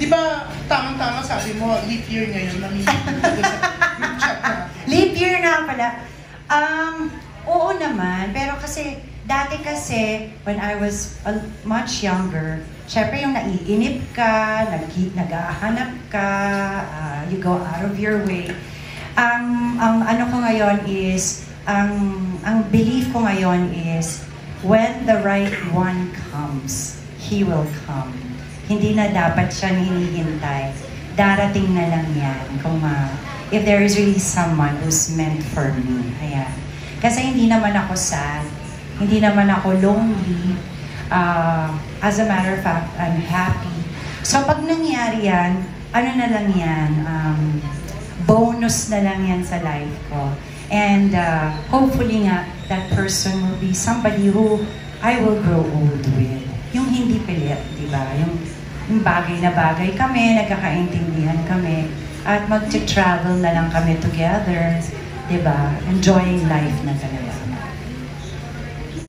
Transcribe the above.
Di ba, tamang-tama sabi mo, leap year ngayon, namimili ko sa group chat natin. Leap year na pala. Oo naman, pero kasi, dati kasi, when I was much younger, syempre yung naiinip ka, naghahanap ka, you go out of your way. Ang ano ko ngayon is, ang belief ko ngayon is, when the right one comes, he will come. Hindi na dapat siya hinihintay. Darating na lang yan if there is really someone who's meant for me. Ayan. Kasi hindi naman ako sad, hindi naman ako lonely. As a matter of fact, I'm happy. So pag nangyari yan, ano na lang yan, bonus na lang yan sa life ko. And hopefully nga, that person will be somebody who I will grow old with. Yung hindi pilit, di ba? Yung bagay na bagay kami, nagkakaintindihan kami, at mag-travel na lang kami together, di ba? Enjoying life na talaga.